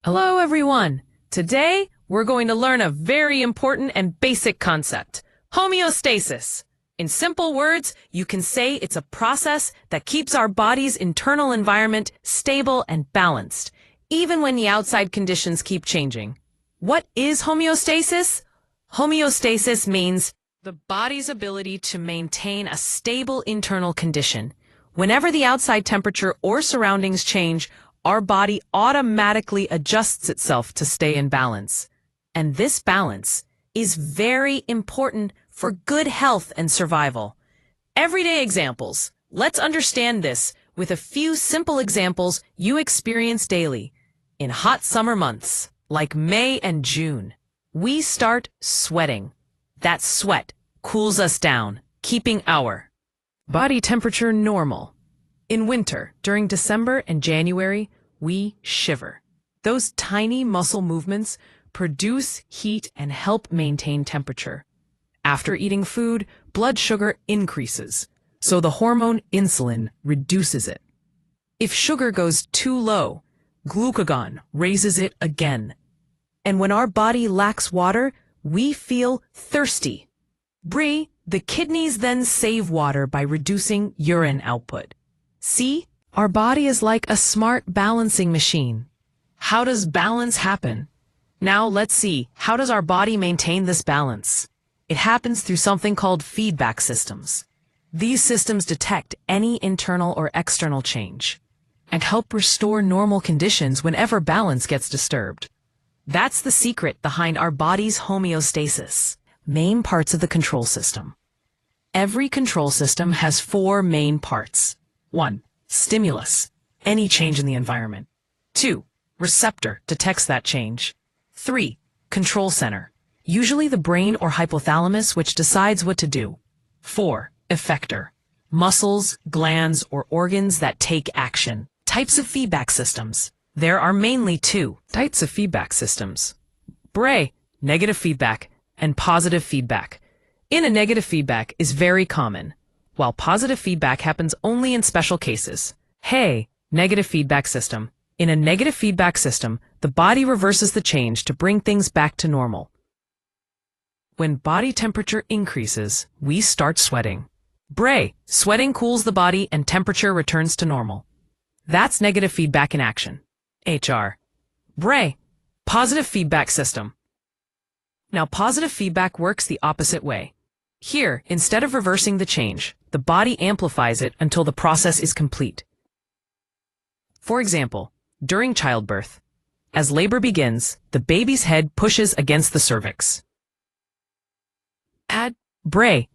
Hello, everyone. Today, we're going to learn a very important and basic concept, homeostasis. In simple words, you can say it's a process that keeps our body's internal environment stable and balanced, even when the outside conditions keep changing. What is homeostasis? Homeostasis means the body's ability to maintain a stable internal condition. Whenever the outside temperature or surroundings change, our body automatically adjusts itself to stay in balance. And this balance is very important for good health and survival. Everyday examples. Let's understand this with a few simple examples you experience daily. In hot summer months, like May and June, we start sweating. That sweat cools us down, keeping our body temperature normal. In winter, during December and January, we shiver. Those tiny muscle movements produce heat and help maintain temperature. After eating food, blood sugar increases, so the hormone insulin reduces it. If sugar goes too low, glucagon raises it again. And when our body lacks water, we feel thirsty. The kidneys then save water by reducing urine output. See, our body is like a smart balancing machine. How does balance happen? Now let's see, how does our body maintain this balance? It happens through something called feedback systems. These systems detect any internal or external change and help restore normal conditions whenever balance gets disturbed. That's the secret behind our body's homeostasis. Main parts of the control system. Every control system has four main parts. 1. Stimulus, any change in the environment. 2. Receptor, detects that change. 3. Control center, usually the brain or hypothalamus, which decides what to do. 4. Effector, muscles, glands, or organs that take action. Types of feedback systems. There are mainly two types of feedback systems. Negative feedback and positive feedback. In a negative feedback is very common, while positive feedback happens only in special cases. Negative feedback system. In a negative feedback system, the body reverses the change to bring things back to normal. When body temperature increases, we start sweating. Sweating cools the body and temperature returns to normal. That's negative feedback in action. Positive feedback system. Now, positive feedback works the opposite way. Here, instead of reversing the change, the body amplifies it until the process is complete. For example, during childbirth, as labor begins, the baby's head pushes against the cervix.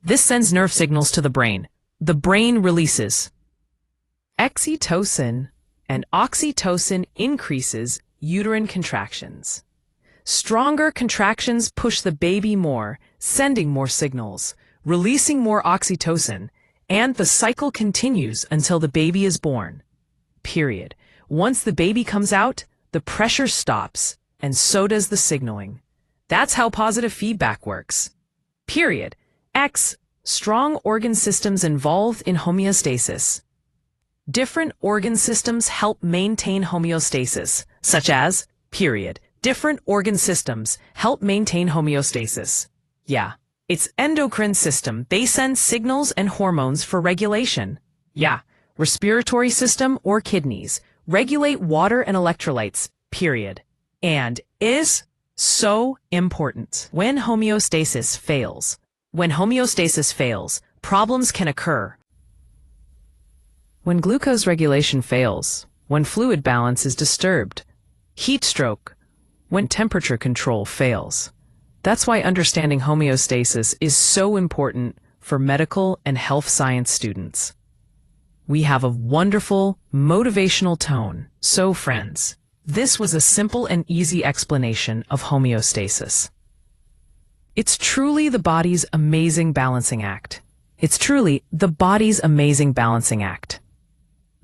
This sends nerve signals to the brain. The brain releases oxytocin, and oxytocin increases uterine contractions. Stronger contractions push the baby more, sending more signals, releasing more oxytocin, and the cycle continues until the baby is born. Once the baby comes out, the pressure stops, and so does the signaling. That's how positive feedback works. Strong organ systems involved in homeostasis. Different organ systems help maintain homeostasis, such as Different organ systems help maintain homeostasis. It's endocrine system. They send signals and hormones for regulation. Respiratory system or kidneys regulate water and electrolytes. And is so important. When homeostasis fails, problems can occur. When glucose regulation fails, when fluid balance is disturbed, heat stroke, when temperature control fails. That's why understanding homeostasis is so important for medical and health science students. We have a wonderful, motivational tone. So friends, this was a simple and easy explanation of homeostasis. It's truly the body's amazing balancing act.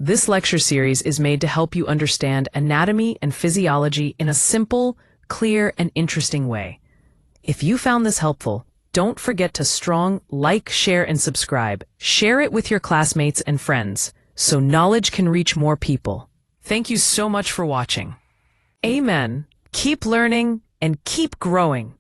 This lecture series is made to help you understand anatomy and physiology in a simple, clear, and interesting way. If you found this helpful, don't forget to like, share, and subscribe. Share it with your classmates and friends so knowledge can reach more people. Thank you so much for watching. Amen. Keep learning and keep growing.